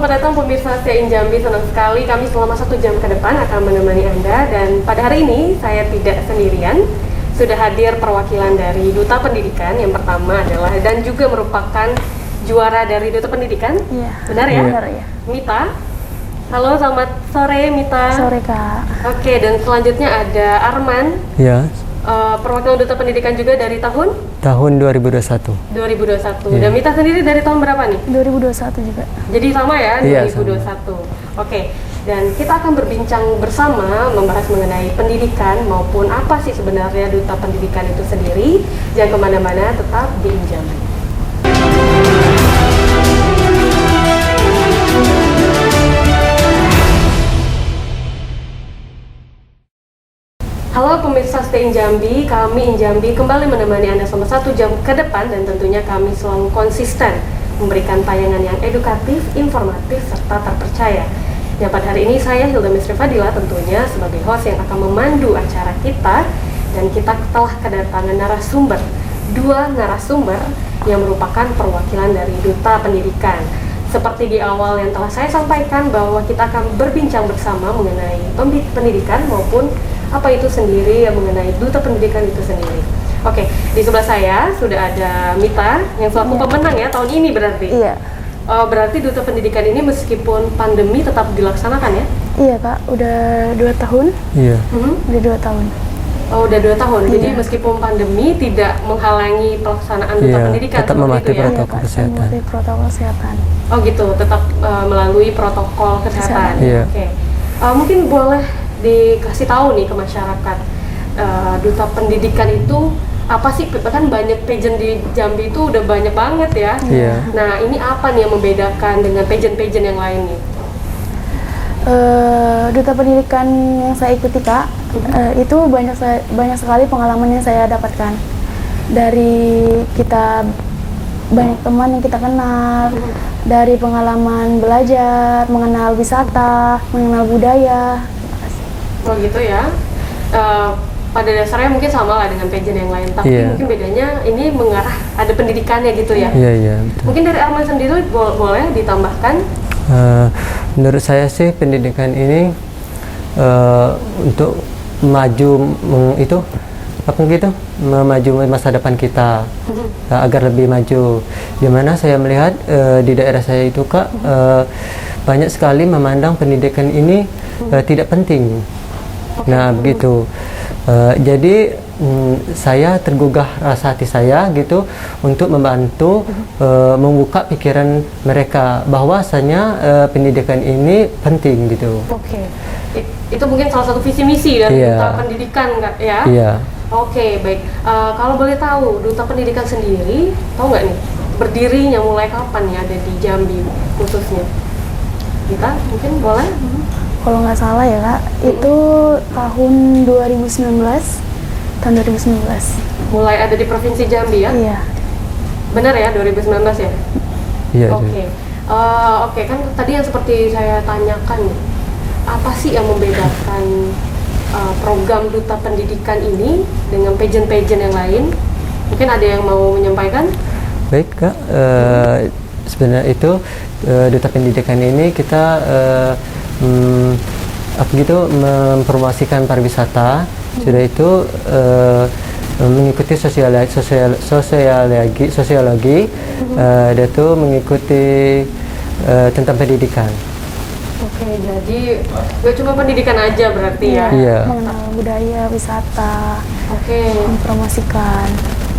selamat datang pemirsa Setia In Jambi. Senang sekali kami selama 1 jam ke depan akan menemani Anda. Dan pada hari ini saya tidak sendirian. Sudah hadir perwakilan dari Duta Pendidikan. Yang pertama adalah dan juga merupakan juara dari Duta Pendidikan. Iya. Benar ya? Benar ya. Mita. Halo, selamat sore Mita. Sore Kak. Oke, dan selanjutnya ada Arman. Ya. Perwakilan Duta Pendidikan juga dari tahun 2021. 2021. Iya. Dan Mita sendiri dari tahun berapa nih? 2021 juga. Jadi sama ya, Iya, 2021. Oke, dan kita akan berbincang bersama membahas mengenai pendidikan maupun apa sih sebenarnya Duta Pendidikan itu sendiri. Jangan kemana-mana, tetap di In Jambi. Halo pemirsa Setia In Jambi, kami In Jambi kembali menemani Anda selama 1 jam ke depan dan tentunya kami selalu konsisten memberikan tayangan yang edukatif, informatif, serta terpercaya. Ya, pada hari ini saya Hilda Misri Fadila tentunya sebagai host yang akan memandu acara kita, dan kita telah kedatangan narasumber, 2 narasumber yang merupakan perwakilan dari Duta Pendidikan. Seperti di awal yang telah saya sampaikan bahwa kita akan berbincang bersama mengenai pendidikan maupun apa itu sendiri yang mengenai Duta Pendidikan itu sendiri. Oke, di sebelah saya sudah ada Mita yang selaku pemenang ya tahun ini berarti. Iya. Berarti Duta Pendidikan ini meskipun pandemi tetap dilaksanakan ya? Iya Kak, udah 2 tahun. Iya. Udah 2 tahun. Oh, udah 2 tahun. Iya. Jadi meskipun pandemi tidak menghalangi pelaksanaan Duta Iya, Pendidikan. tetap seperti mematuhi itu ya? protokol Iya Kak, kesehatan. mematuhi protokol kesehatan. Oh gitu, tetap melalui protokol kesehatan. Iya. Oke. Mungkin boleh dikasih tahu nih ke masyarakat, Duta Pendidikan itu apa sih? Kan banyak pageant di Jambi itu udah banyak banget ya. Iya. Nah, ini apa nih yang membedakan dengan pageant-pageant yang lain nih? Duta Pendidikan yang saya ikuti Kak, itu banyak sekali pengalaman yang saya dapatkan. Dari kita banyak teman yang kita kenal, dari pengalaman belajar, mengenal wisata, mengenal budaya. Oh gitu ya. Pada dasarnya mungkin sama lah dengan pageant yang lain, tapi Iya. mungkin bedanya ini mengarah ada pendidikannya gitu ya. Iya, iya, betul. Mungkin dari Arman sendiri boleh ditambahkan? Menurut saya sih pendidikan ini untuk maju itu apa gitu, memaju masa depan kita agar lebih maju. Dimana saya melihat di daerah saya itu Kak, banyak sekali memandang pendidikan ini tidak penting. Nah begitu. Jadi saya tergugah rasa hati saya gitu untuk membantu membuka pikiran mereka bahwasanya pendidikan ini penting gitu. Oke. Itu mungkin salah satu visi misi dari Iya. Duta Pendidikan nggak ya? Iya. Oke, baik. Kalau boleh tahu, Duta Pendidikan sendiri, tahu nggak nih, berdirinya mulai kapan ya ada di Jambi khususnya? Kita mungkin boleh? Kalau nggak salah ya Kak, itu tahun 2019. Tahun 2019. Mulai ada di Provinsi Jambi ya? Iya. Benar ya, 2019 ya? Iya. Oke. Oke, kan tadi yang seperti saya tanyakan nih, apa sih yang membedakan program Duta Pendidikan ini dengan pageant-pageant yang lain? Mungkin ada yang mau menyampaikan? Baik Kak, sebenarnya itu Duta Pendidikan ini kita mempromosikan pariwisata. Sudah itu mengikuti sosiologi, dia tuh mengikuti tentang pendidikan. Oke, jadi gak cuma pendidikan aja berarti ya? Iya. Mengenal budaya, wisata, Oke. mempromosikan.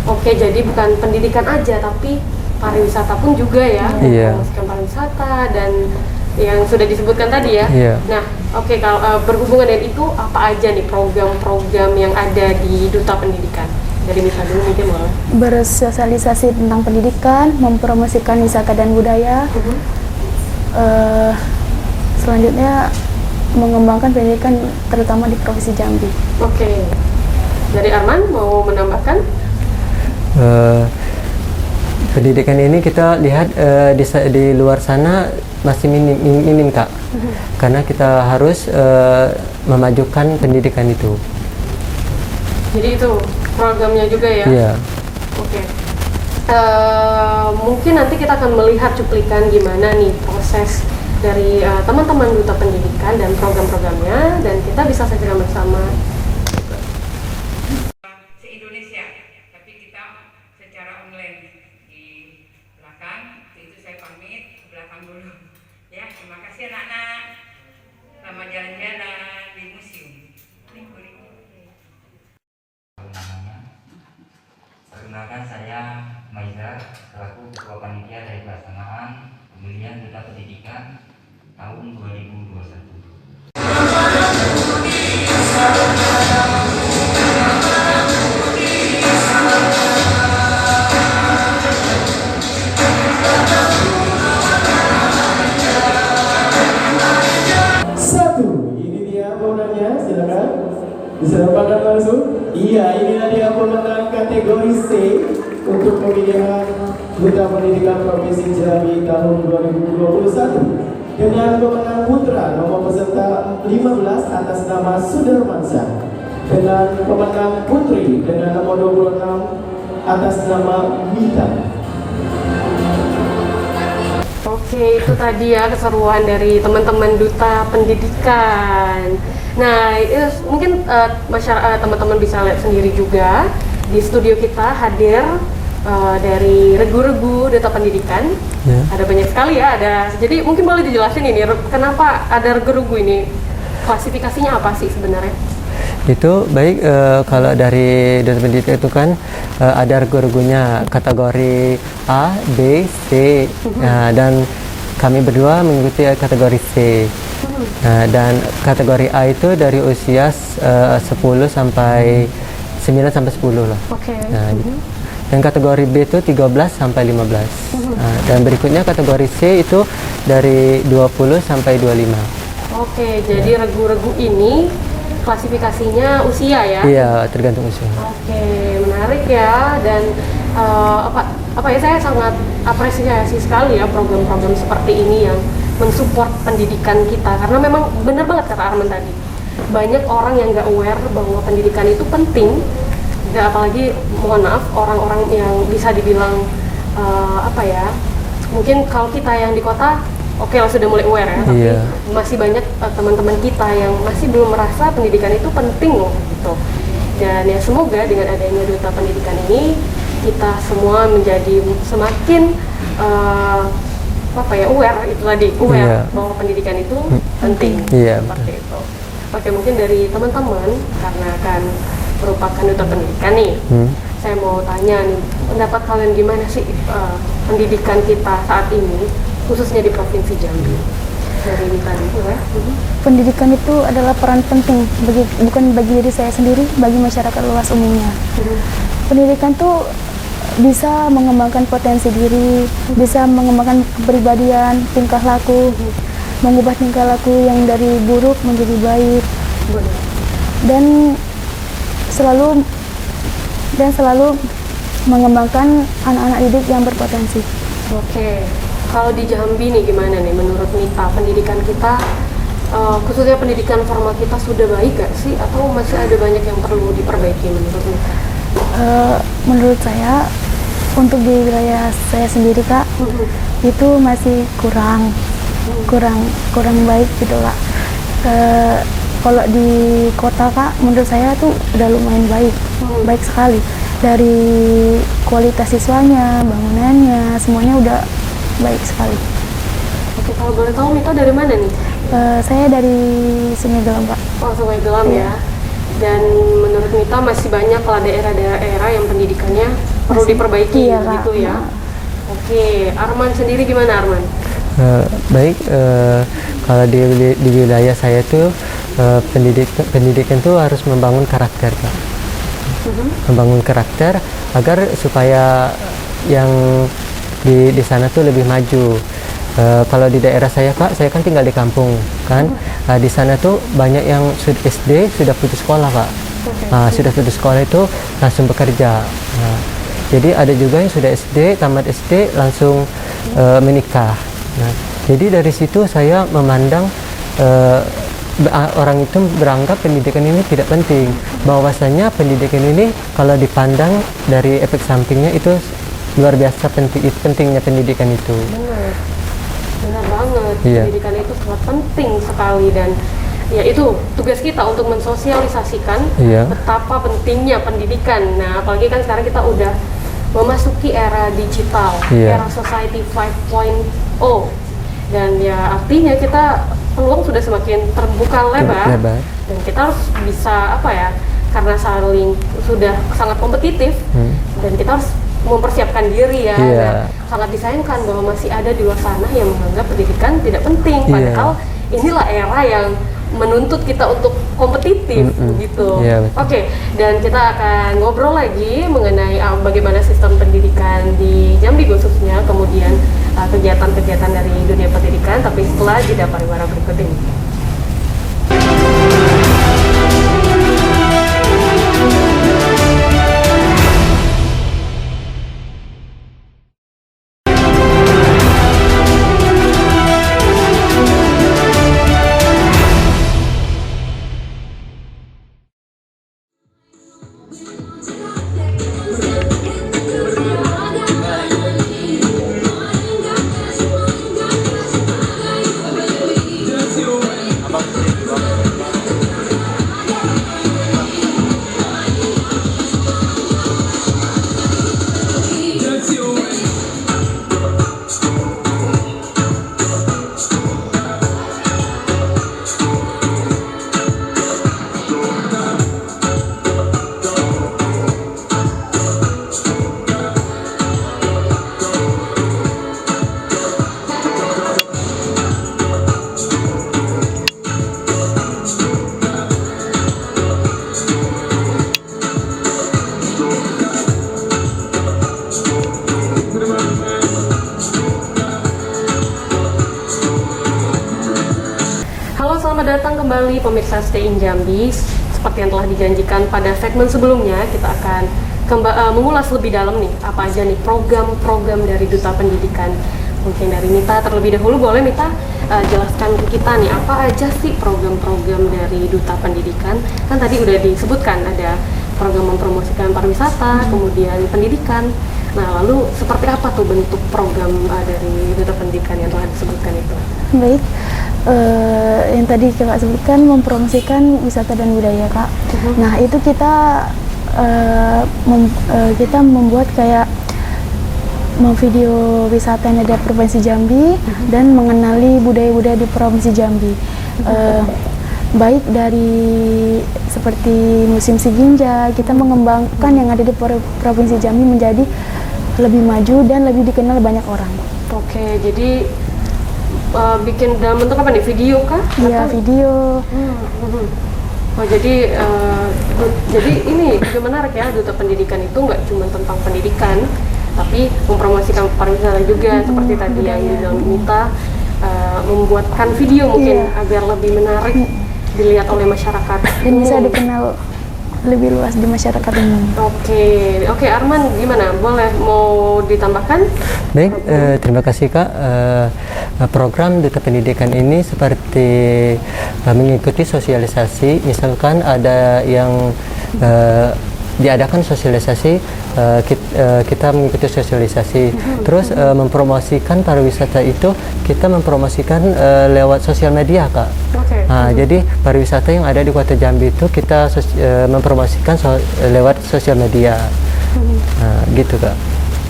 Oke, jadi bukan pendidikan aja, tapi pariwisata pun juga ya? Iya. Mempromosikan pariwisata dan yang sudah disebutkan tadi ya? Iya. Nah, oke, kalau berhubungan dengan itu, apa aja nih program-program yang ada di Duta Pendidikan? Dari Mita dulu mungkin boleh. Bersosialisasi tentang pendidikan, mempromosikan wisata dan budaya. Selanjutnya mengembangkan pendidikan terutama di Provinsi Jambi. Oke. Dari Arman mau menambahkan? Pendidikan ini kita lihat di luar sana masih minim Kak, karena kita harus memajukan pendidikan itu. Jadi itu programnya juga ya? Iya. Oke. Mungkin nanti kita akan melihat cuplikan gimana nih proses dari teman-teman Duta Pendidikan dan program-programnya, dan kita bisa saksikan bersama. Se-Indonesia, tapi kita secara online di belakang. Itu saya pamit ke belakang dulu. Ya, terima kasih anak-anak. Selamat jalan-jalan di museum. Perkenalkan, saya Maizar selaku Ketua Panitia dari Pelaksanaan Pemilihan Duta Pendidikan tahun 2021. Satu, ini dia pemenangnya, silakan bisa dapatkan langsung. Iya, inilah dia pemenang kategori C untuk pemilihan Duta Pendidikan Provinsi Jambi tahun 2021 dengan pemenang putra nomor peserta 15 atas nama Sudarmansyah, dengan pemenang putri dengan nomor 26 atas nama Mita. Oke, itu tadi ya keseruan dari teman-teman Duta Pendidikan. Nah, mungkin masyarakat teman-teman bisa lihat sendiri juga di studio kita hadir dari regu-regu Duta Pendidikan. Ya. Ada banyak sekali ya. Jadi mungkin boleh dijelasin ini kenapa ada regu-regu ini? Klasifikasinya apa sih sebenarnya? Itu baik, kalau dari Duta Pendidikan itu kan ada regu-regunya kategori A, B, C, dan kami berdua mengikuti kategori C. Dan kategori A itu dari usia 10 sampai 9 sampai 10 lah. Oke. Nah, dan kategori B itu 13 sampai 15. Dan berikutnya kategori C itu dari 20 sampai 25. Oke, jadi regu-regu ini klasifikasinya usia ya? Iya, tergantung usia. Oke, menarik ya. Dan saya sangat apresiasi sekali ya program-program seperti ini yang mensupport pendidikan kita, karena memang benar banget kata Arman tadi, banyak orang yang nggak aware bahwa pendidikan itu penting. Dan apalagi mohon maaf orang-orang yang bisa dibilang mungkin kalau kita yang di kota oke lah sudah mulai aware ya, tapi masih banyak teman-teman kita yang masih belum merasa pendidikan itu penting loh gitu. Dan ya semoga dengan adanya Duta Pendidikan ini kita semua menjadi semakin aware, itu tadi aware bahwa pendidikan itu penting. Seperti itu. Oke, mungkin dari teman-teman karena akan merupakan Duta Pendidikan nih, saya mau tanya nih, pendapat kalian gimana sih pendidikan kita saat ini khususnya di Provinsi Jambi? Dari Mita dulu ya. Pendidikan itu adalah peran penting bukan bagi diri saya sendiri, bagi masyarakat luas umumnya. Pendidikan tuh bisa mengembangkan potensi diri, bisa mengembangkan kepribadian, tingkah laku, mengubah tingkah laku yang dari buruk menjadi baik, dan selalu mengembangkan anak-anak didik yang berpotensi. Oke, kalau di Jambi nih gimana nih menurut Mita, pendidikan kita khususnya pendidikan formal kita sudah baik gak sih, atau masih ada banyak yang perlu diperbaiki menurut Mita? Menurut saya, untuk di wilayah saya sendiri Kak, itu masih kurang baik gitu Kak. Kalau di kota Kak, menurut saya tuh udah lumayan baik sekali. Dari kualitas siswanya, bangunannya, semuanya udah baik sekali. Oke, kalau boleh tahu Mita dari mana nih? Saya dari Sungai Gelam Pak. Oh, Sungai Gelam ya. Dan menurut Mita masih banyak lah daerah-daerah yang pendidikannya perlu diperbaiki gitu ya. Oke, Arman sendiri gimana Arman? Baik, kalau di wilayah saya tuh pendidikan tuh harus membangun karakter Kak. Membangun karakter agar supaya yang di sana tuh lebih maju. Kalau di daerah saya Kak, saya kan tinggal di kampung kan. Di sana tuh banyak yang SD sudah putus sekolah Kak. Sudah putus sekolah itu langsung bekerja. Jadi ada juga yang sudah SD, tamat SD langsung menikah. Nah, jadi dari situ saya memandang orang itu beranggap pendidikan ini tidak penting. Bahwasanya pendidikan ini kalau dipandang dari efek sampingnya itu luar biasa pentingnya pendidikan itu. Benar banget, Iya. pendidikan itu sangat penting sekali dan ya itu tugas kita untuk mensosialisasikan Iya. betapa pentingnya pendidikan. Nah, apalagi kan sekarang kita udah memasuki era digital, Iya. era society 5.0 dan ya artinya kita peluang sudah semakin terbuka lebar Lebar. dan kita harus bisa apa ya, karena saling sudah sangat kompetitif dan kita harus mempersiapkan diri ya. Iya. Nah, sangat disayangkan bahwa masih ada di luar sana yang menganggap pendidikan tidak penting, Iya. padahal inilah era yang menuntut kita untuk kompetitif gitu. Iya, betul. Oke, dan kita akan ngobrol lagi mengenai bagaimana sistem pendidikan di Jambi khususnya, kemudian kegiatan-kegiatan dari dunia pendidikan, tapi setelah jeda pariwara berikut ini. Halo, selamat datang kembali pemirsa Stay in Jambi. Seperti yang telah dijanjikan pada segmen sebelumnya, kita akan mengulas lebih dalam nih, apa aja nih program-program dari Duta Pendidikan. Mungkin dari Mita terlebih dahulu, boleh Mita jelaskan ke kita nih, apa aja sih program-program dari Duta Pendidikan? Kan tadi udah disebutkan ada program mempromosikan pariwisata, kemudian pendidikan. Nah, lalu seperti apa tuh bentuk program dari Duta Pendidikan yang telah disebutkan itu? Baik, yang tadi kakak sebutkan mempromosikan wisata dan budaya kak. Nah itu kita kita membuat kayak video wisata yang ada di Provinsi Jambi dan mengenali budaya-budaya di Provinsi Jambi. Baik dari seperti musim Siginja, kita mengembangkan yang ada di Provinsi Jambi menjadi lebih maju dan lebih dikenal banyak orang. Oke, jadi bikin dalam bentuk apa nih? Video kah? Iya, Atau- video. Oh, jadi ini juga menarik ya, Duta Pendidikan itu nggak cuma tentang pendidikan, tapi mempromosikan pariwisata juga, seperti tadi yang dibilang Mita, membuatkan video mungkin Iya. agar lebih menarik dilihat oleh masyarakat Dan bisa umum. dikenal lebih luas di masyarakat umum. Oke, Arman gimana? Boleh mau ditambahkan? Baik, terima kasih Kak. Program Duta Pendidikan ini seperti mengikuti sosialisasi. Misalkan ada yang diadakan sosialisasi, kita mengikuti sosialisasi. Terus mempromosikan pariwisata itu, kita mempromosikan lewat sosial media Kak. Oke. Nah, jadi pariwisata yang ada di Kota Jambi itu kita mempromosikan lewat sosial media. Nah, gitu Kak.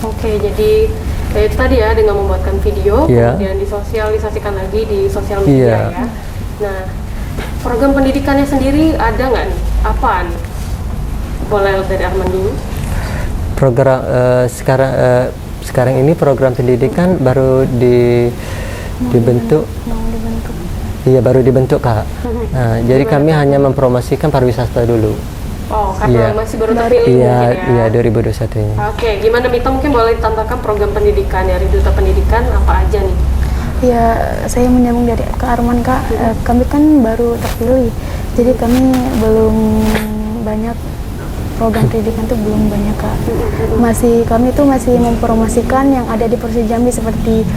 Oke, jadi ya itu tadi ya, dengan membuatkan video, Iya. kemudian disosialisasikan lagi di sosial media Iya. ya. Nah, program pendidikannya sendiri ada nggak nih? Apaan? Boleh dari Arman dulu. Program sekarang ini program pendidikan baru dibentuk. Iya, baru dibentuk Kak. Nah, jadi kami hanya mempromosikan pariwisata dulu. Oh, karena Iya. masih baru terpilih Iya, mungkin ya. iya 2021 ini. Oke, gimana Mita, mungkin boleh ditambahkan program pendidikan dari Duta Pendidikan apa aja nih? Ya, saya menyambung dari Kak Arman Kak, kami kan baru terpilih, jadi kami belum banyak program pendidikan tuh belum banyak Kak. Kami tuh masih mempromosikan yang ada di Provinsi Jambi seperti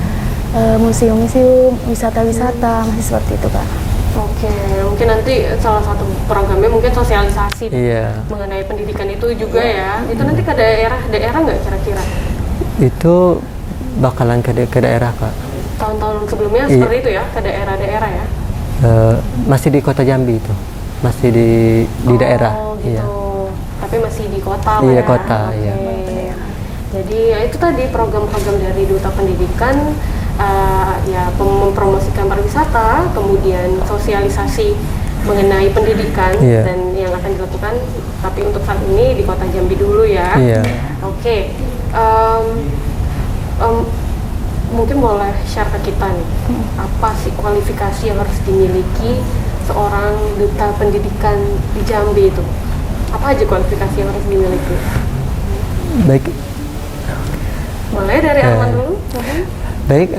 museum-museum, wisata-wisata, masih seperti itu Kak. Oke, mungkin nanti salah satu programnya mungkin sosialisasi Iya. mengenai pendidikan itu juga ya. Itu nanti ke daerah nggak kira-kira? Itu bakalan ke daerah Kak. tahun-tahun sebelumnya Iya. seperti itu ya, ke daerah-daerah ya? Masih di kota Jambi itu, masih di daerah. Oh gitu. Iya. Tapi masih di kota lah Iya, ya? kota, Oke. iya. Jadi ya itu tadi program-program dari Duta Pendidikan, ya mempromosikan pariwisata, kemudian sosialisasi mengenai pendidikan Iya. dan yang akan dilakukan, tapi untuk saat ini di kota Jambi dulu ya. Iya. Oke. Mungkin boleh share ke kita nih, apa sih kualifikasi yang harus dimiliki seorang duta pendidikan di Jambi itu? Apa aja kualifikasi yang harus dimiliki? Baik. Boleh dari Arman dulu? Baik,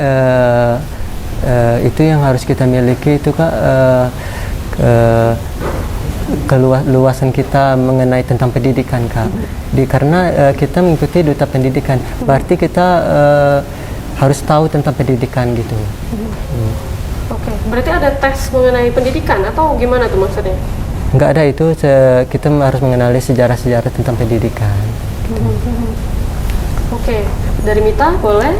itu yang harus kita miliki itu Kak, keluasan kita mengenai tentang pendidikan Kak. Karena kita mengikuti duta pendidikan, berarti kita harus tahu tentang pendidikan gitu. Oke, berarti ada tes mengenai pendidikan atau gimana tuh maksudnya? Enggak ada itu, kita harus mengenali sejarah-sejarah tentang pendidikan. Oke, dari Mita boleh?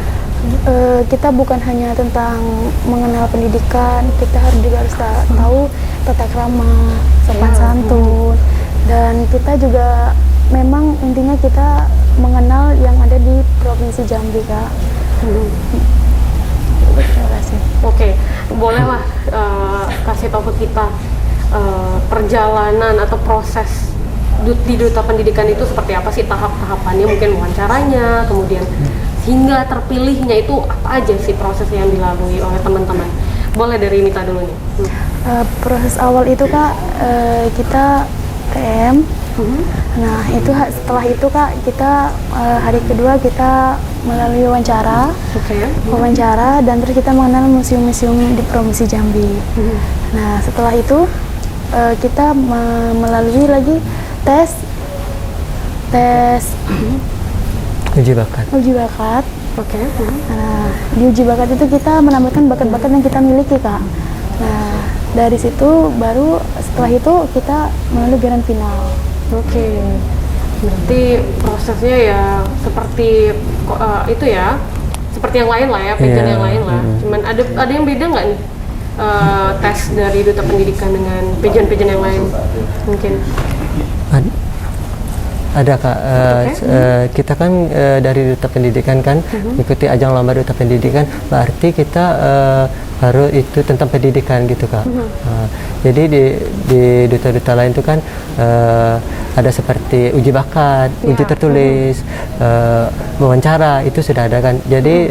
Kita bukan hanya tentang mengenal pendidikan, kita juga harus tahu tata krama, sopan santun, dan kita juga memang intinya kita mengenal yang ada di Provinsi Jambi Kak. Terima kasih. Oke, bolehlah kasih tahu ke kita perjalanan atau proses di duta pendidikan itu seperti apa sih, tahap-tahapannya, mungkin wawancaranya, kemudian hingga terpilihnya itu apa aja sih proses yang dilalui oleh teman-teman. Boleh dari Mita dulu nih. Proses awal itu Kak, kita TM. Nah itu setelah itu Kak, kita hari kedua kita melalui wawancara, wawancara dan terus kita mengenal museum-museum di Provinsi Jambi. Nah setelah itu kita melalui lagi tes Uji bakat. Oke. Nah di uji bakat itu kita menambahkan bakat-bakat yang kita miliki Kak. Nah dari situ baru setelah itu kita melalui grand final. Oke, berarti prosesnya ya seperti itu ya, seperti yang lain lah ya, pageant yang lain lah. Cuman ada yang beda nggak nih tes dari duta pendidikan dengan pageant-pageant yang lain? Mungkin. Ada Kak, kita kan dari duta pendidikan kan ikuti ajang lomba duta pendidikan, berarti kita harus itu tentang pendidikan gitu Kak. Jadi di duta-duta lain itu kan ada seperti uji bakat, uji tertulis, wawancara, itu sudah ada kan. Jadi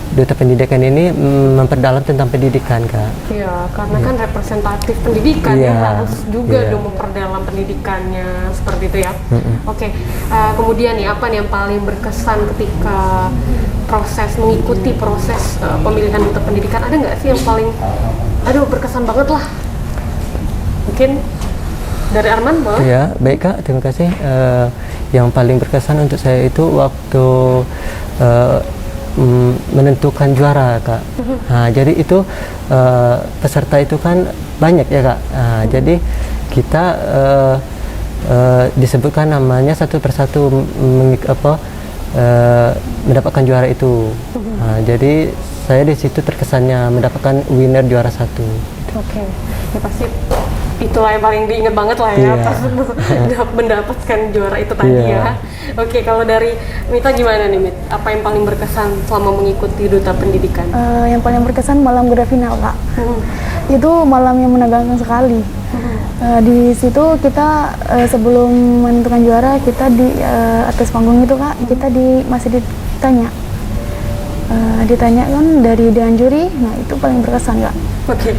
duta pendidikan ini memperdalam tentang pendidikan Kak. Iya, karena kan representatif pendidikan ya, harus juga dong memperdalam pendidikannya seperti itu ya. Oke, kemudian nih apa nih yang paling berkesan ketika mengikuti proses pemilihan duta pendidikan? Ada nggak sih yang paling, berkesan banget lah? Mungkin dari Arman boleh? Ya, baik Kak, terima kasih. Yang paling berkesan untuk saya itu waktu menentukan juara Kak. Nah, jadi itu peserta itu kan banyak ya Kak. Nah, jadi kita disebutkan namanya satu persatu mendapatkan juara itu. Nah, jadi saya di situ terkesannya mendapatkan winner juara 1. Oke, ya pasti itulah yang paling diingat banget lah ya, pas mendapatkan juara itu tadi ya. Oke, kalau dari Mita gimana nih Mit? Apa yang paling berkesan selama mengikuti duta pendidikan? Yang paling berkesan malam grand final Kak. Itu malam yang menegangkan sekali. Di situ kita sebelum menentukan juara, kita di atas panggung itu Kak, kita masih ditanya kan dari dewan juri. Nah itu paling berkesan Kak. Oke,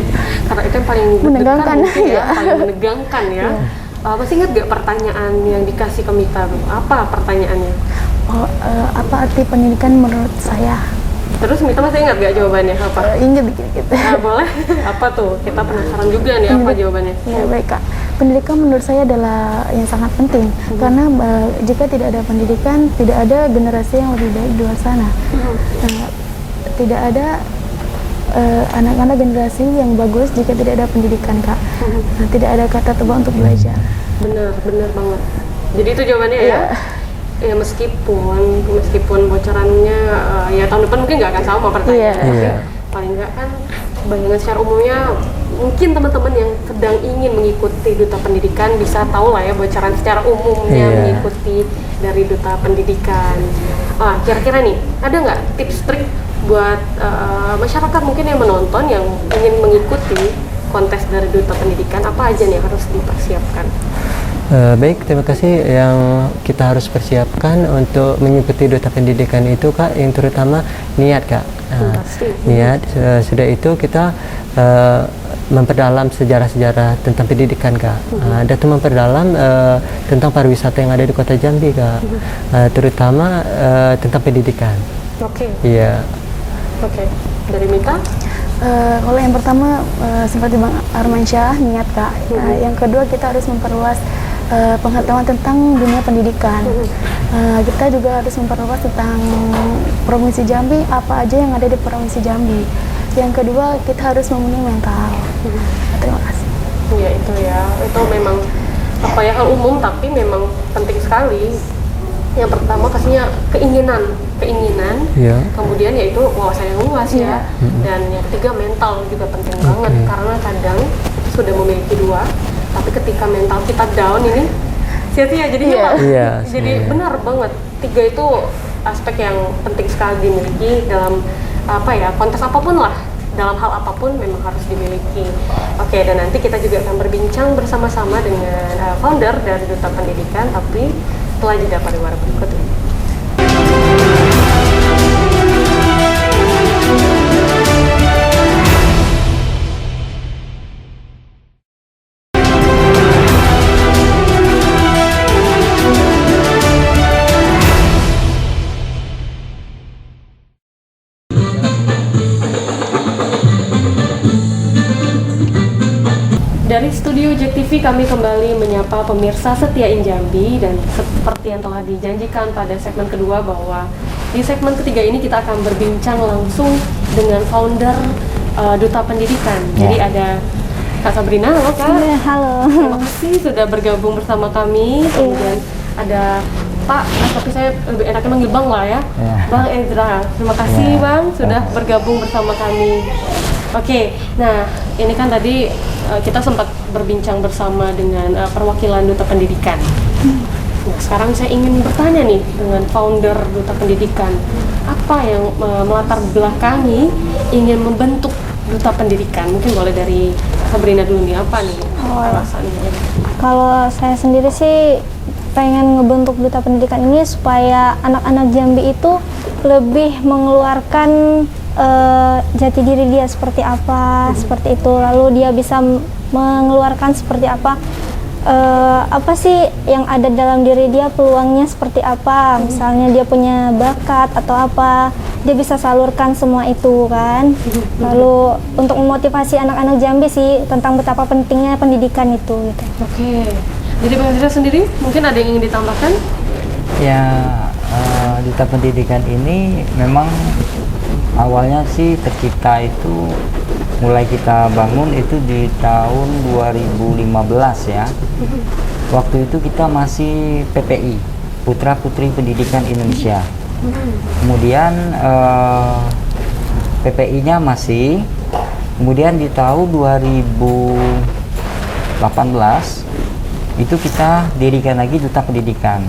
karena itu yang paling Menegangkan, ya, paling menegangkan ya. Masih ingat gak pertanyaan yang dikasih ke Mita tuh? Apa pertanyaannya? Apa arti pendidikan menurut saya? Terus Mita masih ingat gak jawabannya apa? Ingat dikit-dikit. Boleh? Apa tuh? Kita penasaran juga nih apa jawabannya. Ya baik Kak. Pendidikan menurut saya adalah yang sangat penting karena jika tidak ada pendidikan, tidak ada generasi yang lebih baik di luar sana. Tidak ada anak-anak generasi yang bagus jika tidak ada pendidikan Kak. Nah, tidak ada kata tebal untuk belajar. Benar banget. Jadi itu jawabannya ya. Ya meskipun bocorannya ya tahun depan mungkin nggak akan sama pertanyaannya. Iya. Iya. Paling nggak kan bayangan secara umumnya mungkin teman-teman yang sedang ingin mengikuti Duta Pendidikan bisa tahu lah ya bocoran secara umumnya Iya. mengikuti dari Duta Pendidikan. Kira-kira nih ada nggak tips trik buat masyarakat mungkin yang menonton yang ingin mengikuti kontes dari Duta Pendidikan, apa aja nih yang harus dipersiapkan? Baik, terima kasih. Yang kita harus persiapkan untuk mengikuti Duta Pendidikan itu Kak, yang terutama niat Kak. Pasti. Niat, sudah itu kita memperdalam sejarah-sejarah tentang pendidikan Kak. Dan itu memperdalam tentang pariwisata yang ada di Kota Jambi Kak. Terutama tentang pendidikan. Oke. Iya. Oke. Dari Mita? Kalau yang pertama seperti Bang Armansyah, niat Kak. Yang kedua kita harus memperluas pengetahuan tentang dunia pendidikan. Kita juga harus memperluas tentang Provinsi Jambi, apa aja yang ada di Provinsi Jambi. Yang kedua kita harus memenuhi mental. Terima kasih. Iya itu ya, itu memang apa ya, hal umum tapi memang penting sekali. Yang pertama pastinya keinginan, Iya. kemudian yaitu wawasan yang luas ya, dan yang ketiga mental juga penting banget, karena kadang kita sudah memiliki dua, tapi ketika mental kita down ini sia-sia jadinya Pak. Iya, Jadi iya. benar banget, tiga itu aspek yang penting sekali dimiliki dalam apa ya, kontes apapun lah, dalam hal apapun memang harus dimiliki. Oke, dan nanti kita juga akan berbincang bersama-sama dengan founder dari Duta Pendidikan, tapi setelah jeda pariwara berikut ini. Dari studio JEK TV kami kembali menyapa pemirsa setia Injambi, dan seperti yang telah dijanjikan pada segmen kedua bahwa di segmen ketiga ini kita akan berbincang langsung dengan founder Duta Pendidikan. Jadi ada Kak Sabrina, halo Kak. Halo. Terima kasih sudah bergabung bersama kami. Kemudian ada Pak, tapi saya lebih enaknya manggil Bang lah ya. Bang Ezra. Terima kasih Bang sudah bergabung bersama kami. Oke, nah ini kan tadi kita sempat berbincang bersama dengan perwakilan Duta Pendidikan. Nah, sekarang saya ingin bertanya nih dengan founder Duta Pendidikan, apa yang melatar belakangi ingin membentuk Duta Pendidikan? Mungkin boleh dari Sabrina dulu nih, apa nih alasannya? Kalau saya sendiri sih pengen ngebentuk Duta Pendidikan ini supaya anak-anak Jambi itu lebih mengeluarkan jati diri dia seperti apa, seperti itu. Lalu dia bisa mengeluarkan seperti apa sih yang ada dalam diri dia, peluangnya seperti apa. Misalnya dia punya bakat atau apa, dia bisa salurkan semua itu kan. Lalu untuk memotivasi anak-anak Jambi sih tentang betapa pentingnya pendidikan itu gitu. Oke. Jadi Bang Ezra sendiri mungkin ada yang ingin ditambahkan? Ya, Duta Pendidikan ini memang awalnya sih tercipta itu mulai kita bangun itu di tahun 2015 ya. Waktu itu kita masih PPI, Putra Putri Pendidikan Indonesia. Kemudian PPI-nya masih. Kemudian di tahun 2018 itu kita dirikan lagi Duta Pendidikan.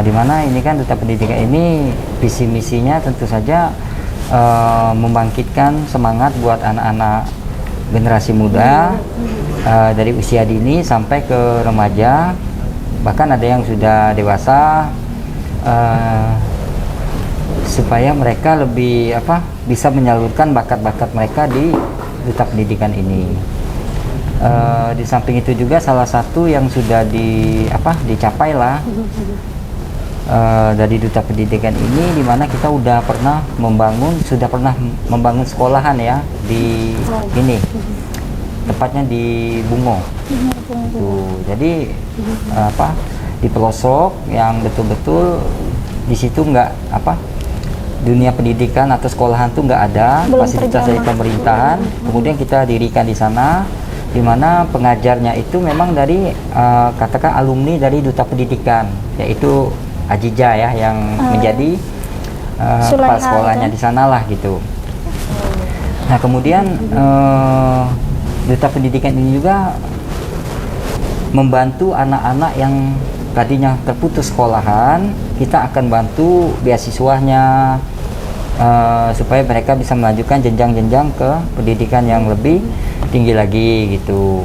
Di mana ini kan Duta Pendidikan ini visi misinya tentu saja membangkitkan semangat buat anak-anak generasi muda dari usia dini sampai ke remaja, bahkan ada yang sudah dewasa, supaya mereka lebih bisa menyalurkan bakat-bakat mereka di Duta Pendidikan ini. Di samping itu juga salah satu yang sudah dicapai lah dari Duta Pendidikan ini, di mana kita sudah pernah membangun sekolahan ya di ini, tepatnya di Bungo. Jadi di pelosok yang betul-betul di situ dunia pendidikan atau sekolahan tuh nggak ada, fasilitas dari pemerintahan. Kemudian kita dirikan di sana, di mana pengajarnya itu memang dari katakan alumni dari Duta Pendidikan, yaitu Ajija ya, yang menjadi Sulaiha kepala sekolahnya itu. di sana lah gitu. Nah kemudian duta pendidikan ini juga membantu anak-anak yang tadinya terputus sekolahan, kita akan bantu beasiswanya supaya mereka bisa melanjutkan jenjang-jenjang ke pendidikan yang lebih tinggi lagi gitu.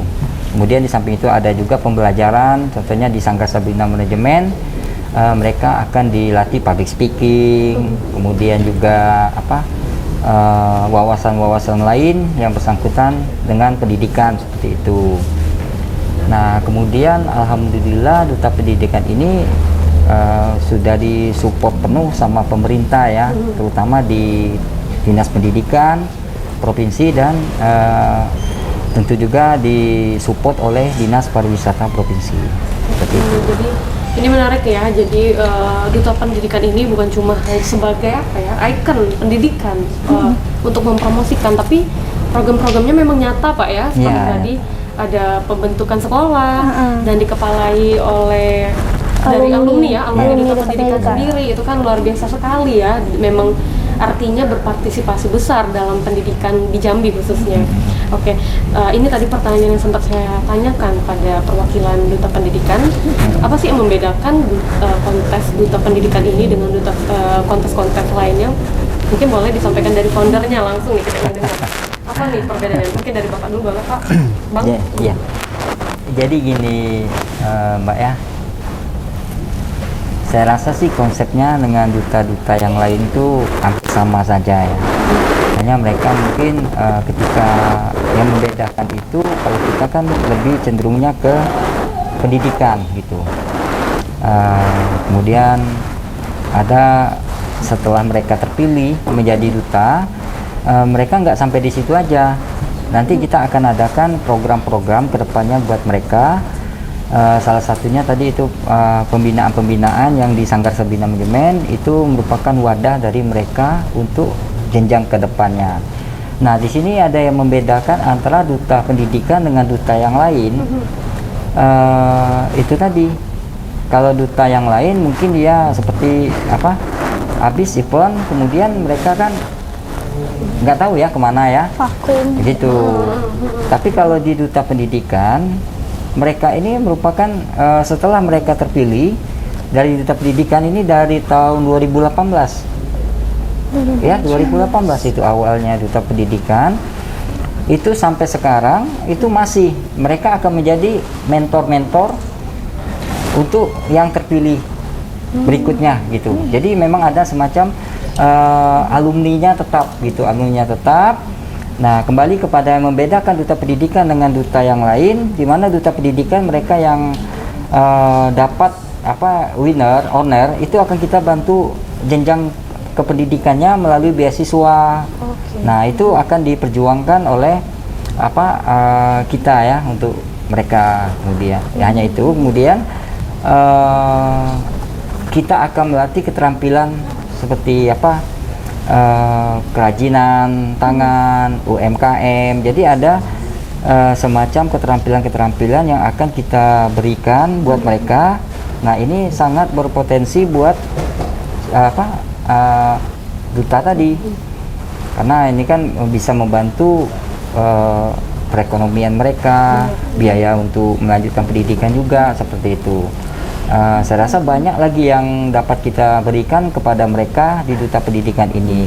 Kemudian di samping itu ada juga pembelajaran, contohnya di Sanggar Sabina Manajemen mereka akan dilatih public speaking, kemudian juga wawasan-wawasan lain yang bersangkutan dengan pendidikan seperti itu. Nah kemudian alhamdulillah duta pendidikan ini sudah disupport penuh sama pemerintah ya, terutama di dinas pendidikan provinsi dan tentu juga disupport oleh dinas pariwisata provinsi seperti itu. Jadi ini menarik ya. Jadi duta pendidikan ini bukan cuma sebagai ikon pendidikan untuk mempromosikan, tapi program-programnya memang nyata Pak ya. Seperti tadi ada pembentukan sekolah dan dikepalai oleh dari alumni ya, alumni duta pendidikan sendiri. Itu kan luar biasa sekali ya. Memang artinya berpartisipasi besar dalam pendidikan di Jambi khususnya. Oke, ini tadi pertanyaan yang sempat saya tanyakan pada perwakilan duta pendidikan. Apa sih yang membedakan kontes duta pendidikan ini dengan duta kontes-kontes lainnya? Mungkin boleh disampaikan dari foundernya langsung nih kita dengar. Apa nih perbedaannya? Mungkin dari Bapak dulu, Bapak. Bang? Iya. Jadi gini Mbak ya, saya rasa sih konsepnya dengan duta-duta yang lain itu hampir sama saja ya. Hanya mereka mungkin ketika yang membedakan itu, kalau kita kan lebih cenderungnya ke pendidikan gitu. Kemudian ada setelah mereka terpilih menjadi duta, mereka nggak sampai di situ aja. Nanti kita akan adakan program-program kedepannya buat mereka. Salah satunya tadi itu pembinaan-pembinaan yang di Sanggar Sabina Manajemen itu merupakan wadah dari mereka untuk jenjang kedepannya. Nah di sini ada yang membedakan antara duta pendidikan dengan duta yang lain. Itu tadi, kalau duta yang lain mungkin dia seperti habis event kemudian mereka kan nggak tahu ya kemana ya, Vakum. begitu. Tapi kalau di duta pendidikan, mereka ini merupakan setelah mereka terpilih dari duta pendidikan ini dari tahun 2018 ya, 2018 itu awalnya duta pendidikan itu sampai sekarang itu masih mereka akan menjadi mentor-mentor untuk yang terpilih berikutnya gitu. Jadi memang ada semacam alumninya tetap gitu, alumninya tetap. Nah kembali kepada yang membedakan duta pendidikan dengan duta yang lain, di mana duta pendidikan mereka yang dapat honor itu akan kita bantu jenjang kependidikannya melalui beasiswa. Nah itu akan diperjuangkan oleh kita ya untuk mereka. Kemudian hanya itu, kemudian kita akan melatih keterampilan seperti kerajinan tangan, UMKM. Jadi ada semacam keterampilan-keterampilan yang akan kita berikan buat mereka. Nah ini sangat berpotensi buat duta tadi, karena ini kan bisa membantu perekonomian mereka, biaya untuk melanjutkan pendidikan juga seperti itu. Saya rasa banyak lagi yang dapat kita berikan kepada mereka di duta pendidikan ini.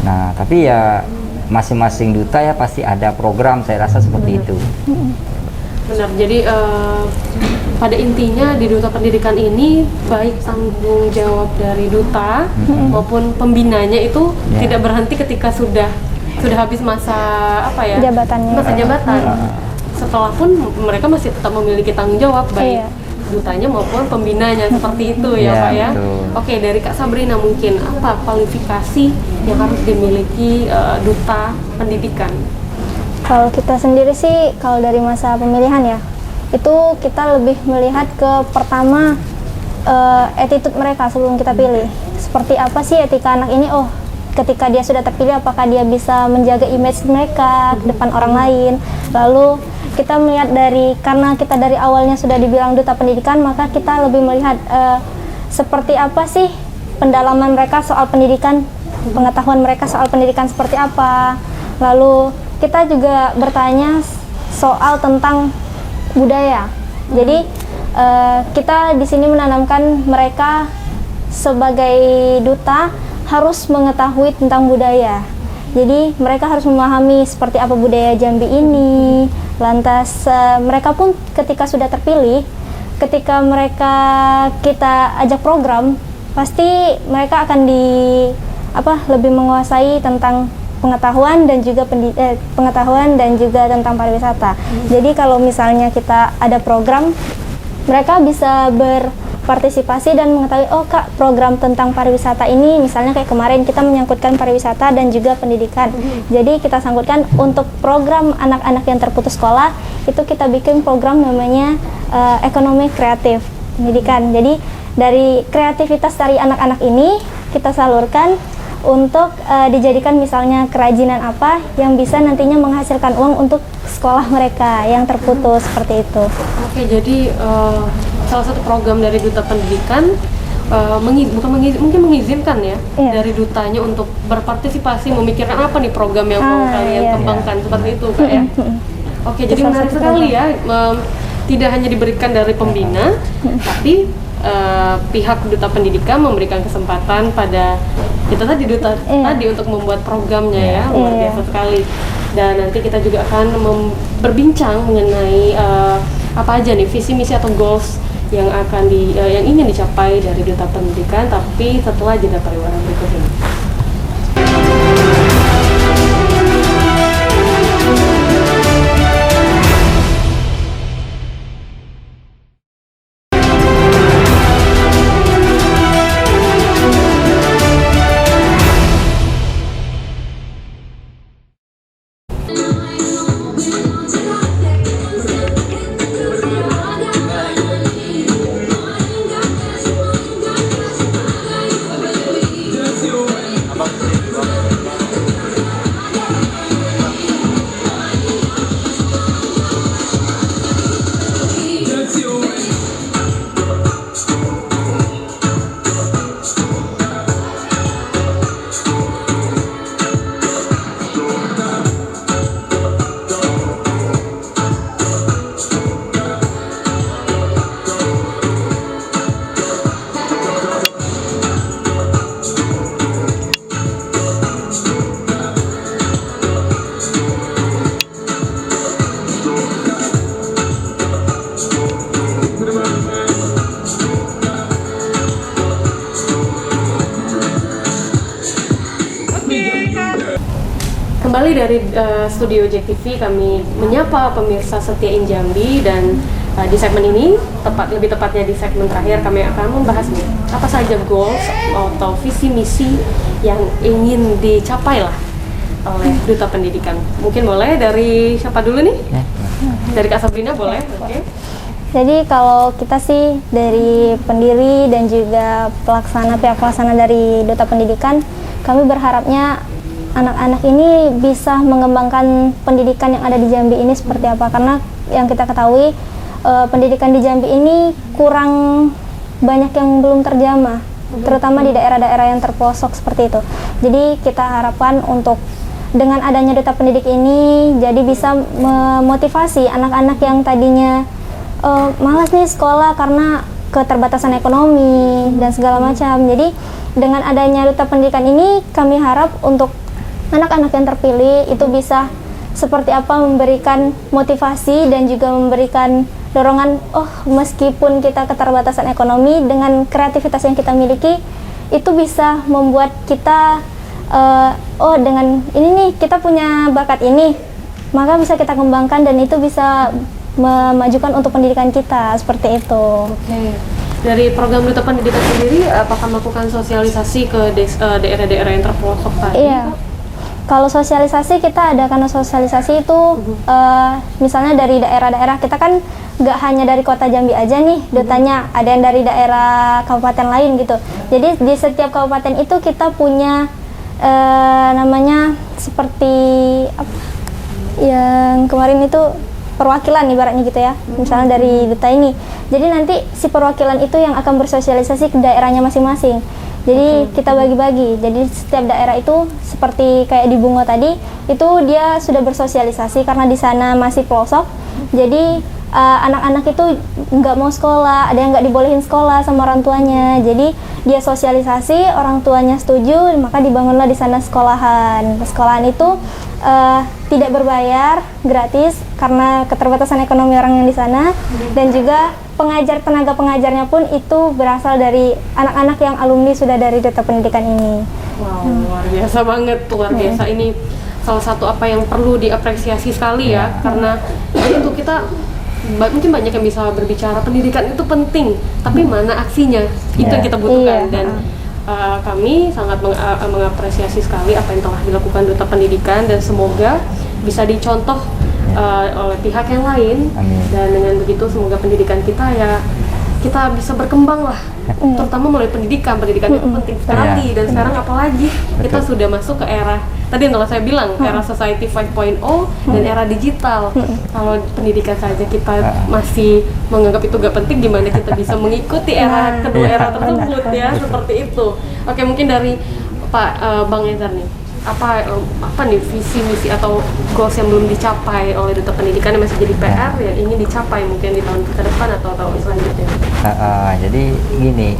Nah tapi ya masing-masing duta ya pasti ada program, saya rasa seperti itu. Benar, jadi pada intinya di duta pendidikan ini baik tanggung jawab dari duta maupun pembinanya itu tidak berhenti ketika sudah habis masa Jabatannya. masa jabatan. Setelah pun mereka masih tetap memiliki tanggung jawab baik dutanya maupun pembinanya seperti itu ya Pak ya. Betul. Oke, dari Kak Sabrina mungkin apa kualifikasi yang harus dimiliki duta pendidikan? Kalau kita sendiri sih, kalau dari masa pemilihan ya, itu kita lebih melihat ke pertama attitude mereka sebelum kita pilih. Seperti apa sih etika anak ini? Oh, ketika dia sudah terpilih, apakah dia bisa menjaga image mereka ke depan orang lain? Lalu kita melihat karena kita dari awalnya sudah dibilang duta pendidikan, maka kita lebih melihat seperti apa sih pendalaman mereka soal pendidikan, pengetahuan mereka soal pendidikan seperti apa. Lalu kita juga bertanya soal tentang budaya. Jadi kita di sini menanamkan mereka sebagai duta harus mengetahui tentang budaya. Jadi mereka harus memahami seperti apa budaya Jambi ini. Lantas mereka pun ketika sudah terpilih, ketika mereka kita ajak program, pasti mereka akan lebih menguasai tentang pengetahuan dan juga pengetahuan dan juga tentang pariwisata. Jadi kalau misalnya kita ada program, mereka bisa berpartisipasi dan mengetahui, oh Kak, program tentang pariwisata ini misalnya kayak kemarin kita menyangkutkan pariwisata dan juga pendidikan. Jadi kita sangkutkan untuk program anak-anak yang terputus sekolah, itu kita bikin program namanya ekonomi kreatif pendidikan. Jadi dari kreativitas dari anak-anak ini kita salurkan untuk dijadikan misalnya kerajinan apa yang bisa nantinya menghasilkan uang untuk sekolah mereka yang terputus seperti itu. Oke, jadi salah satu program dari Duta Pendidikan mungkin mengizinkan ya dari dutanya untuk berpartisipasi memikirkan apa nih program yang mau kalian kembangkan seperti itu Kak ya. Oke, jadi menarik sekali ya. Tidak hanya diberikan dari pembina, tapi pihak Duta Pendidikan memberikan kesempatan pada kita tadi duta tadi untuk membuat programnya ya, luar biasa sekali. Dan nanti kita juga akan berbincang mengenai apa aja nih visi misi atau goals yang akan yang ingin dicapai dari Duta Pendidikan, tapi setelah jeda pariwara berikut ini. Kembali dari studio JTV, kami menyapa pemirsa setia Injambi, dan di segmen ini, lebih tepatnya di segmen terakhir, kami akan membahas nih apa saja goals atau visi misi yang ingin dicapai lah oleh Duta Pendidikan. Mungkin boleh dari siapa dulu nih? Dari Kak Sabrina boleh? Oke. Jadi kalau kita sih dari pendiri dan juga pihak pelaksana dari Duta Pendidikan, kami berharapnya anak-anak ini bisa mengembangkan pendidikan yang ada di Jambi ini seperti apa, karena yang kita ketahui pendidikan di Jambi ini kurang banyak yang belum terjamah, terutama di daerah-daerah yang terpelosok seperti itu. Jadi kita harapkan untuk dengan adanya Duta Pendidik ini jadi bisa memotivasi anak-anak yang tadinya malas nih sekolah karena keterbatasan ekonomi dan segala macam. Jadi dengan adanya Duta Pendidikan ini kami harap untuk anak-anak yang terpilih itu bisa seperti apa memberikan motivasi dan juga memberikan dorongan, meskipun kita keterbatasan ekonomi, dengan kreativitas yang kita miliki itu bisa membuat kita dengan ini nih kita punya bakat ini, maka bisa kita kembangkan dan itu bisa memajukan untuk pendidikan kita seperti itu. Oke. Dari program Duta Pendidikan sendiri, apakah melakukan sosialisasi ke daerah-daerah yang terpelosok tadi? Iya. Kalau sosialisasi kita adakan sosialisasi itu misalnya dari daerah-daerah, kita kan nggak hanya dari kota Jambi aja nih dutanya, ada yang dari daerah kabupaten lain gitu. Jadi di setiap kabupaten itu kita punya namanya seperti apa, yang kemarin itu perwakilan ibaratnya gitu ya, misalnya dari duta ini. Jadi nanti si perwakilan itu yang akan bersosialisasi ke daerahnya masing-masing. Jadi kita bagi-bagi. Jadi setiap daerah itu seperti kayak di Bungo tadi, itu dia sudah bersosialisasi karena di sana masih pelosok. Jadi anak-anak itu nggak mau sekolah, ada yang nggak dibolehin sekolah sama orang tuanya. Jadi dia sosialisasi, orang tuanya setuju, maka dibangunlah di sana sekolahan. Sekolahan itu tidak berbayar, gratis karena keterbatasan ekonomi orang yang di sana, dan juga tenaga pengajarnya pun itu berasal dari anak-anak yang alumni sudah dari Duta Pendidikan ini. Wow, luar biasa banget, luar biasa. Ini salah satu apa yang perlu diapresiasi sekali ya, karena itu kita mungkin banyak yang bisa berbicara pendidikan itu penting, tapi mana aksinya, itu yang kita butuhkan. Dan kami sangat mengapresiasi sekali apa yang telah dilakukan Duta Pendidikan, dan semoga bisa dicontoh oleh pihak yang lain. Amin. Dan dengan begitu semoga pendidikan kita kita bisa berkembang lah, terutama melalui pendidikan itu penting sekali. Dan sekarang apalagi kita sudah masuk ke era tadi yang telah saya bilang, era society 5.0 dan era digital. Kalau pendidikan saja kita masih menganggap itu gak penting, gimana kita bisa mengikuti kedua era tersebut ya, seperti itu. Oke, mungkin dari Pak Bang Ezar nih, apa nih visi misi atau goals yang belum dicapai oleh Duta Pendidikan yang masih jadi PR yang ingin dicapai mungkin di tahun ke depan atau tahun selanjutnya? Jadi gini,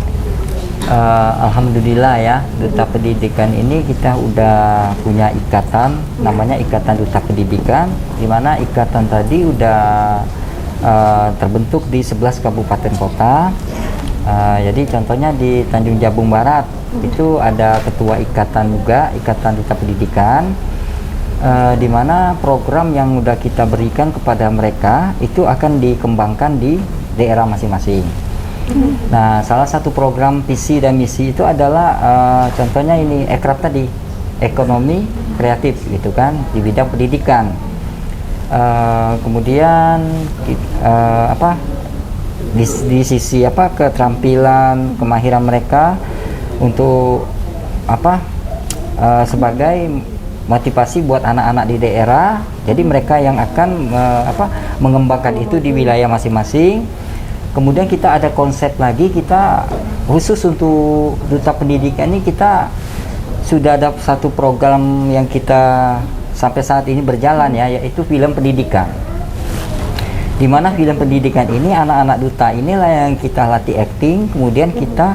alhamdulillah ya, Duta Pendidikan ini kita udah punya ikatan, namanya Ikatan Duta Pendidikan, di mana ikatan tadi udah terbentuk di 11 kabupaten kota. Jadi contohnya di Tanjung Jabung Barat itu ada ketua ikatan juga, Ikatan Duta Pendidikan, di mana program yang udah kita berikan kepada mereka itu akan dikembangkan di daerah masing-masing. Nah, salah satu program visi dan misi itu adalah contohnya ini ekraf tadi, ekonomi kreatif gitu kan, di bidang pendidikan. Kemudian di sisi keterampilan, kemahiran mereka untuk sebagai motivasi buat anak-anak di daerah. Jadi mereka yang akan mengembangkan itu di wilayah masing-masing. Kemudian kita ada konsep lagi, kita khusus untuk Duta Pendidikan ini kita sudah ada satu program yang kita sampai saat ini berjalan ya, yaitu film pendidikan. Di mana film pendidikan ini anak-anak duta inilah yang kita latih acting, kemudian kita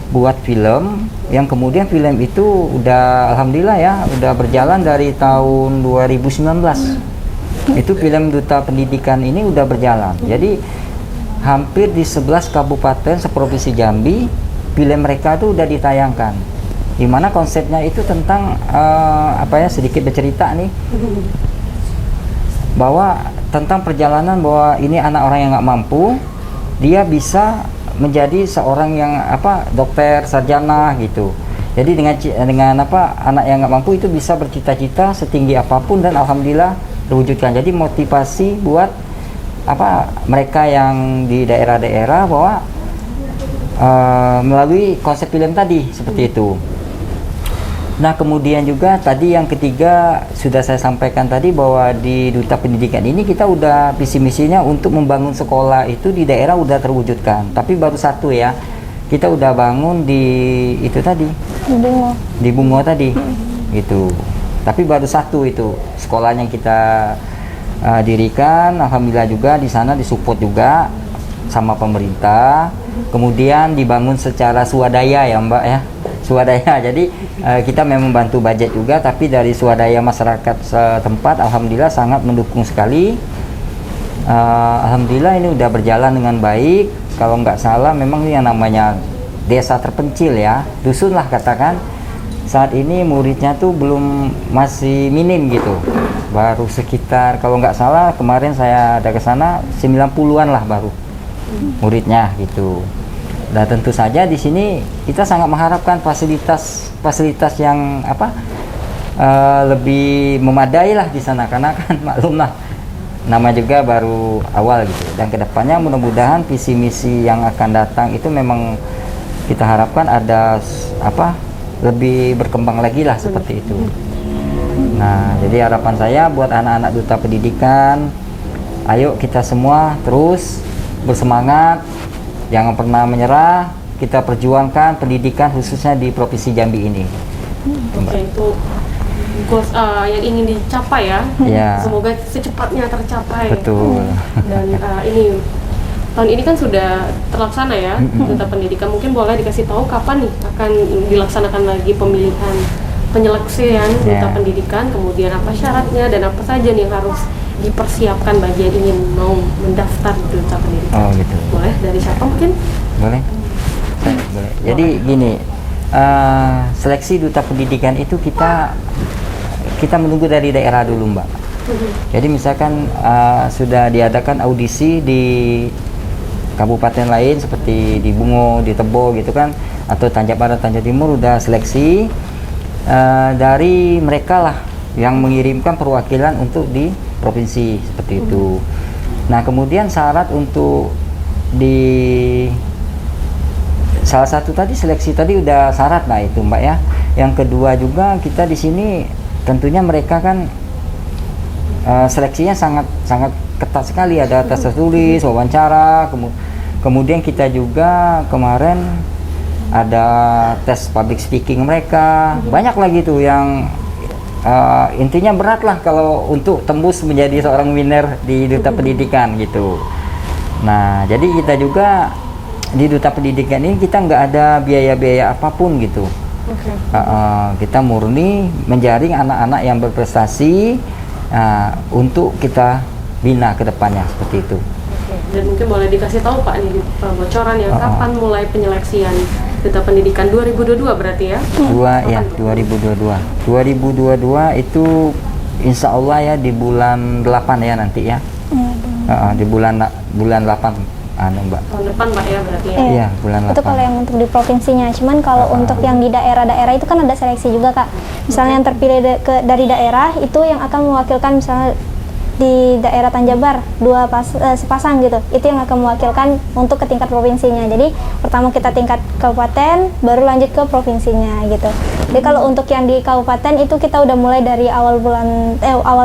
buat film, yang kemudian film itu udah alhamdulillah ya udah berjalan dari tahun 2019. Itu film Duta Pendidikan ini udah berjalan. Jadi hampir di 11 kabupaten seprovinsi Jambi film mereka tuh udah ditayangkan. Di mana konsepnya itu tentang sedikit bercerita nih bahwa tentang perjalanan bahwa ini anak orang yang nggak mampu, dia bisa menjadi seorang yang dokter, sarjana gitu. Jadi dengan anak yang nggak mampu itu bisa bercita-cita setinggi apapun dan alhamdulillah terwujudkan. Jadi motivasi buat mereka yang di daerah-daerah bahwa melalui konsep film tadi seperti itu. Nah, kemudian juga tadi yang ketiga sudah saya sampaikan tadi bahwa di Duta Pendidikan ini kita udah visi misinya untuk membangun sekolah itu di daerah udah terwujudkan. Tapi baru satu ya, kita udah bangun di itu tadi di Bungo tadi gitu. Tapi baru satu itu sekolahnya kita dirikan. Alhamdulillah juga di sana disupport juga sama pemerintah. Kemudian dibangun secara swadaya ya Mbak ya, swadaya. Jadi kita memang bantu budget juga, tapi dari swadaya masyarakat setempat alhamdulillah sangat mendukung sekali. Alhamdulillah ini udah berjalan dengan baik. Kalau nggak salah memang ini yang namanya desa terpencil ya, dusun lah katakan. Saat ini muridnya tuh masih minim gitu, baru sekitar kalau nggak salah kemarin saya ada ke sana 90-an lah baru muridnya gitu. Nah, tentu saja di sini kita sangat mengharapkan fasilitas yang lebih memadai lah di sana, karena kan maklum lah nama juga baru awal gitu. Dan kedepannya mudah-mudahan visi misi yang akan datang itu memang kita harapkan ada lebih berkembang lagi lah seperti itu. Nah, jadi harapan saya buat anak-anak Duta Pendidikan, ayo kita semua terus bersemangat, jangan pernah menyerah. kita perjuangkan pendidikan khususnya di Provinsi Jambi ini. Oke, itu goals yang ingin dicapai ya. Ya. Semoga secepatnya tercapai. Betul. Dan ini tahun ini kan sudah terlaksana ya Duta Pendidikan. Mungkin boleh dikasih tahu kapan nih akan dilaksanakan lagi pemilihan penyeleksian Duta Ya. Pendidikan, kemudian apa syaratnya dan apa saja nih yang harus dipersiapkan bagi yang ingin mau mendaftar Duta Pendidikan. Oh gitu. Boleh dari siapa mungkin? Boleh? Boleh. Jadi gini, seleksi Duta Pendidikan itu kita menunggu dari daerah dulu, Mbak. Jadi misalkan sudah diadakan audisi di kabupaten lain seperti di Bungo, di Tebo gitu kan, atau Tanjak Barat, Tanjak Timur, udah seleksi dari mereka lah yang mengirimkan perwakilan untuk di provinsi seperti itu. Nah kemudian syarat untuk di salah satu tadi seleksi tadi udah syarat lah itu, Mbak ya. Yang kedua juga kita di sini tentunya mereka kan seleksinya sangat ketat sekali, ada tes tertulis, wawancara, kemudian kita juga kemarin ada tes public speaking mereka, banyak lagi tuh yang intinya berat lah kalau untuk tembus menjadi seorang winner di Duta Pendidikan gitu. Nah jadi kita juga di Duta Pendidikan ini kita nggak ada biaya-biaya apapun gitu. Kita murni menjaring anak-anak yang berprestasi untuk kita bina ke depannya seperti itu. Dan mungkin boleh dikasih tahu Pak nih bocoran ya kapan mulai penyeleksian Duta Pendidikan 2022 berarti ya? 2022. 2022 itu insya Allah ya di bulan 8 ya nanti ya. Di bulan 8 Mbak. Tahun depan Pak ya berarti ya? Iya, bulan 8. Itu kalau yang untuk di provinsinya. Cuman kalau untuk yang di daerah-daerah itu kan ada seleksi juga Kak. Misalnya yang terpilih dari daerah itu yang akan mewakilkan misalnya di daerah Tanjabar sepasang gitu. Itu yang akan mewakilkan untuk ke tingkat provinsinya. Jadi pertama kita tingkat kabupaten, baru lanjut ke provinsinya gitu. Jadi kalau untuk yang di kabupaten itu kita udah mulai dari awal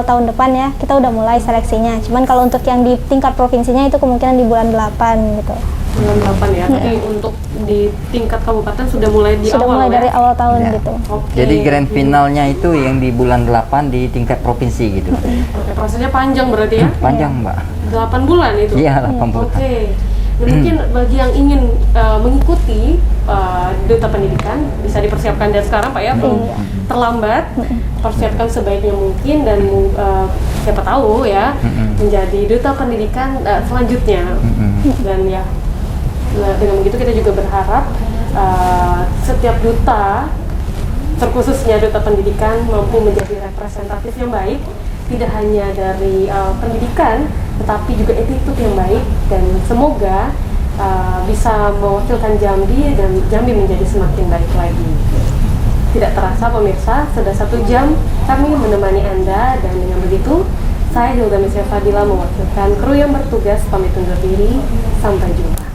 tahun depan ya, kita udah mulai seleksinya. Cuman kalau untuk yang di tingkat provinsinya itu kemungkinan di bulan 8 gitu. Bulan 8 ya. Tapi untuk di tingkat kabupaten sudah mulai di Sudah awal mulai ya? dari awal tahun Ya. gitu. Oke. Jadi grand finalnya itu yang di bulan 8 di tingkat provinsi gitu. Oke, prosesnya panjang berarti ya? Panjang, Mbak. 8 bulan itu? Iya, 8 bulan. Oke. Nah, mungkin bagi yang ingin mengikuti Duta Pendidikan bisa dipersiapkan dari sekarang Pak ya, belum terlambat. Persiapkan sebaiknya mungkin dan siapa tahu ya menjadi Duta Pendidikan selanjutnya. Dan ya dengan begitu kita juga berharap setiap duta, terkhususnya Duta Pendidikan, mampu menjadi representatif yang baik, tidak hanya dari pendidikan, tetapi juga attitude yang baik, dan semoga bisa mewakilkan Jambi dan Jambi menjadi semakin baik lagi. Tidak terasa pemirsa, sudah 1 jam kami menemani Anda, dan dengan begitu saya Hilda Misya Fadila mewakilkan kru yang bertugas pamit undur diri. Sampai jumpa.